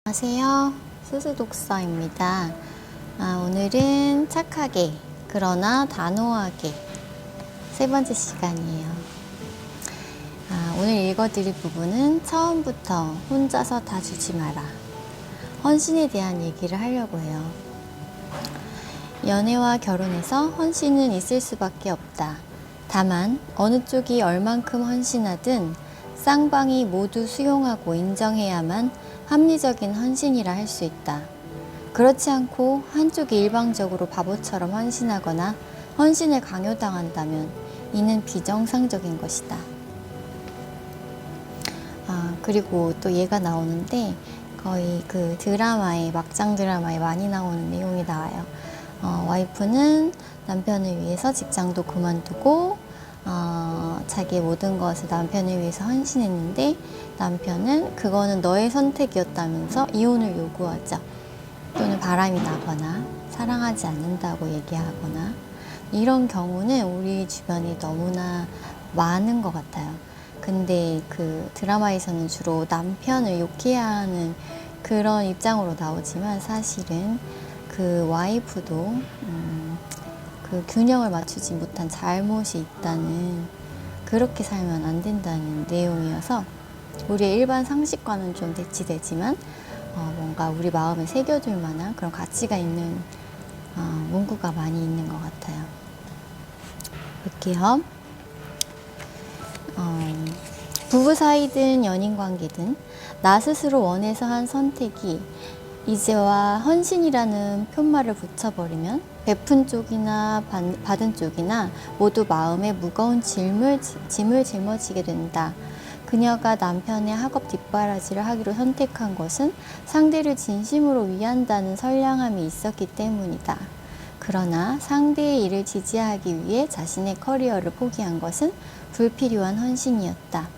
안녕하세요. 수수독서입니다. 오늘은 착하게 그러나 단호하게 세 번째 시간이에요. 오늘 읽어드릴 부분은 처음부터 혼자서 다 주지 마라. 헌신에 대한 얘기를 하려고 해요. 연애와 결혼에서 헌신은 있을 수밖에 없다. 다만 어느 쪽이 얼만큼 헌신하든 쌍방이 모두 수용하고 인정해야만 합리적인 헌신이라 할 수 있다. 그렇지 않고 한쪽이 일방적으로 바보처럼 헌신하거나 헌신을 강요당한다면 이는 비정상적인 것이다. 그리고 또 얘가 나오는데 거의 그 드라마에, 막장 드라마에 많이 나오는 내용이 나와요. 와이프는 남편을 위해서 직장도 그만두고 자기의 모든 것을 남편을 위해서 헌신했는데 남편은 그거는 너의 선택이었다면서 이혼을 요구하죠. 또는 바람이 나거나 사랑하지 않는다고 얘기하거나 이런 경우는 우리 주변에 너무나 많은 것 같아요. 근데 그 드라마에서는 주로 남편을 욕해야 하는 그런 입장으로 나오지만 사실은 그 와이프도 그 균형을 맞추지 못한 잘못이 있다는, 그렇게 살면 안 된다는 내용이어서 우리의 일반 상식과는 좀 대치되지만 뭔가 우리 마음에 새겨둘 만한 그런 가치가 있는 문구가 많이 있는 것 같아요. 볼게요. 부부 사이든 연인 관계든 나 스스로 원해서 한 선택이 이제와 헌신이라는 편말을 붙여버리면 베푼 쪽이나 받은 쪽이나 모두 마음에 무거운 짐을 짊어지게 된다. 그녀가 남편의 학업 뒷바라지를 하기로 선택한 것은 상대를 진심으로 위한다는 선량함이 있었기 때문이다. 그러나 상대의 일을 지지하기 위해 자신의 커리어를 포기한 것은 불필요한 헌신이었다.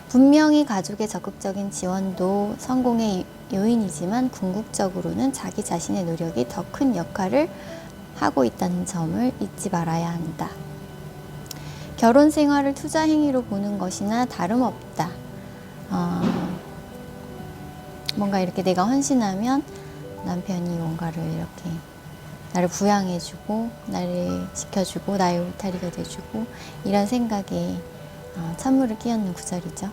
분명히 가족의 적극적인 지원도 성공의 요인이지만 궁극적으로는 자기 자신의 노력이 더 큰 역할을 하고 있다는 점을 잊지 말아야 한다. 결혼 생활을 투자 행위로 보는 것이나 다름없다. 뭔가 이렇게 내가 헌신하면 남편이 뭔가를 이렇게 나를 부양해주고 나를 지켜주고 나의 울타리가 돼주고 이런 생각에 찬물을 끼얹는 구절이죠.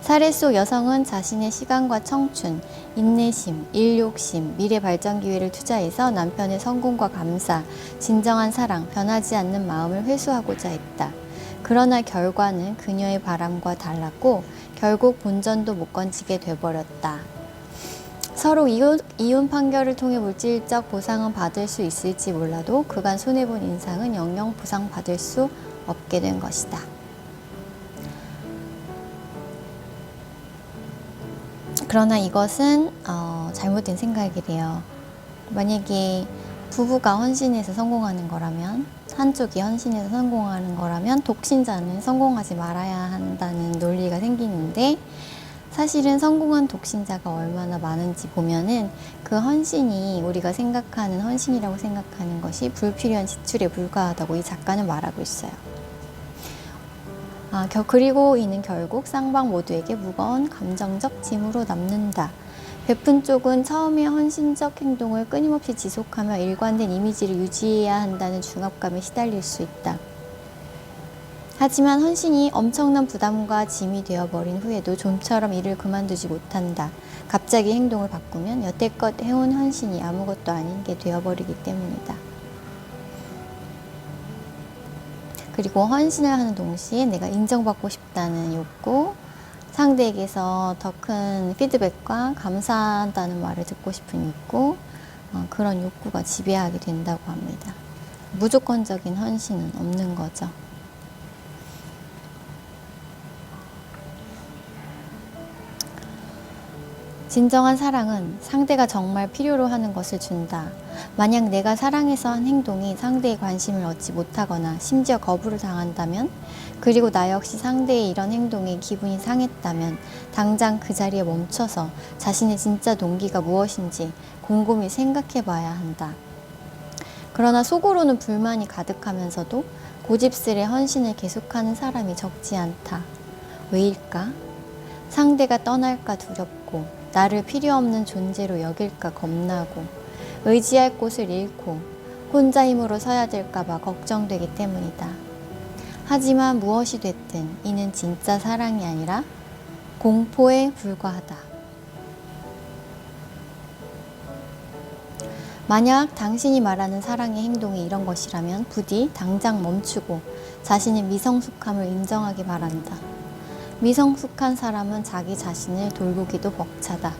사례 속 여성은 자신의 시간과 청춘, 인내심, 일욕심, 미래 발전 기회를 투자해서 남편의 성공과 감사, 진정한 사랑, 변하지 않는 마음을 회수하고자 했다. 그러나 결과는 그녀의 바람과 달랐고 결국 본전도 못 건지게 돼버렸다. 서로 이혼 판결을 통해 물질적 보상은 받을 수 있을지 몰라도 그간 손해본 인상은 영영 보상받을 수 없게 된 것이다. 그러나 이것은 잘못된 생각이래요. 만약에 부부가 헌신해서 성공하는 거라면, 한쪽이 헌신해서 성공하는 거라면 독신자는 성공하지 말아야 한다는 논리가 생기는데, 사실은 성공한 독신자가 얼마나 많은지 보면은 그 헌신이 우리가 생각하는 헌신이라고 생각하는 것이 불필요한 지출에 불과하다고 이 작가는 말하고 있어요. 그리고 이는 결국 쌍방 모두에게 무거운 감정적 짐으로 남는다. 베푼 쪽은 처음에 헌신적 행동을 끊임없이 지속하며 일관된 이미지를 유지해야 한다는 중압감에 시달릴 수 있다. 하지만 헌신이 엄청난 부담과 짐이 되어버린 후에도 좀처럼 일을 그만두지 못한다. 갑자기 행동을 바꾸면 여태껏 해온 헌신이 아무것도 아닌 게 되어버리기 때문이다. 그리고 헌신을 하는 동시에 내가 인정받고 싶다는 욕구, 상대에게서 더 큰 피드백과 감사한다는 말을 듣고 싶은 욕구, 그런 욕구가 지배하게 된다고 합니다. 무조건적인 헌신은 없는 거죠. 진정한 사랑은 상대가 정말 필요로 하는 것을 준다. 만약 내가 사랑해서 한 행동이 상대의 관심을 얻지 못하거나 심지어 거부를 당한다면, 그리고 나 역시 상대의 이런 행동에 기분이 상했다면 당장 그 자리에 멈춰서 자신의 진짜 동기가 무엇인지 곰곰이 생각해 봐야 한다. 그러나 속으로는 불만이 가득하면서도 고집스레 헌신을 계속하는 사람이 적지 않다. 왜일까? 상대가 떠날까 두렵고 나를 필요 없는 존재로 여길까 겁나고 의지할 곳을 잃고 혼자 힘으로 서야 될까봐 걱정되기 때문이다. 하지만 무엇이 됐든 이는 진짜 사랑이 아니라 공포에 불과하다. 만약 당신이 말하는 사랑의 행동이 이런 것이라면 부디 당장 멈추고 자신의 미성숙함을 인정하기 바란다. 미성숙한 사람은 자기 자신을 돌보기도 벅차다.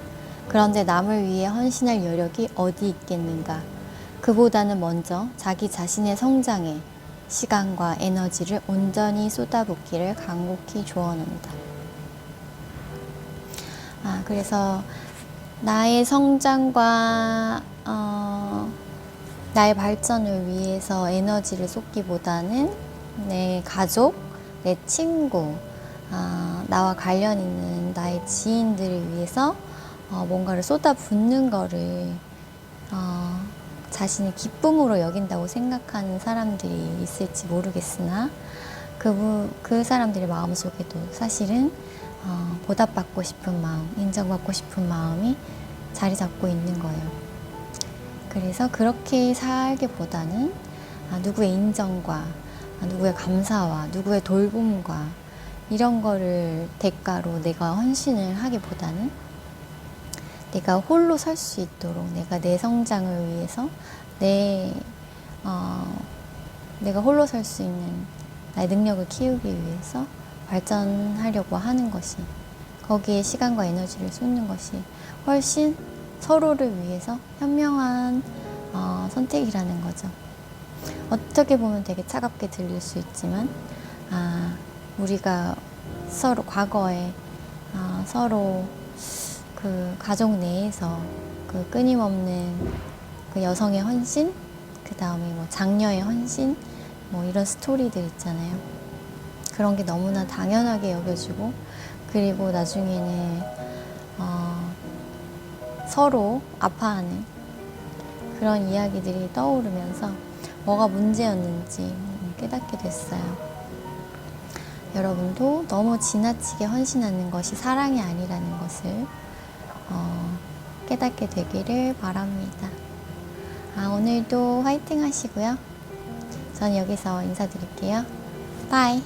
그런데 남을 위해 헌신할 여력이 어디 있겠는가. 그보다는 먼저 자기 자신의 성장에 시간과 에너지를 온전히 쏟아붓기를 간곡히 조언한다. 그래서 나의 성장과 나의 발전을 위해서 에너지를 쏟기보다는 내 가족, 내 친구, 나와 관련 있는 나의 지인들을 위해서 뭔가를 쏟아붓는 거를 자신의 기쁨으로 여긴다고 생각하는 사람들이 있을지 모르겠으나 그 사람들의 마음속에도 사실은 보답받고 싶은 마음, 인정받고 싶은 마음이 자리 잡고 있는 거예요. 그래서 그렇게 살기보다는 누구의 인정과 누구의 감사와 누구의 돌봄과 이런 거를 대가로 내가 헌신을 하기보다는 내가 홀로 설 수 있도록 내가 내 성장을 위해서 내가 홀로 설 수 있는 나의 능력을 키우기 위해서 발전하려고 하는 것이, 거기에 시간과 에너지를 쏟는 것이 훨씬 서로를 위해서 현명한 선택이라는 거죠. 어떻게 보면 되게 차갑게 들릴 수 있지만 우리가 서로 과거에 서로 그 가족 내에서 그 끊임없는 그 여성의 헌신, 그 다음에 뭐 장녀의 헌신, 뭐 이런 스토리들 있잖아요. 그런 게 너무나 당연하게 여겨지고, 그리고 나중에는 서로 아파하는 그런 이야기들이 떠오르면서 뭐가 문제였는지 깨닫게 됐어요. 여러분도 너무 지나치게 헌신하는 것이 사랑이 아니라는 것을 깨닫게 되기를 바랍니다. 오늘도 화이팅 하시고요. 전 여기서 인사드릴게요. 바이.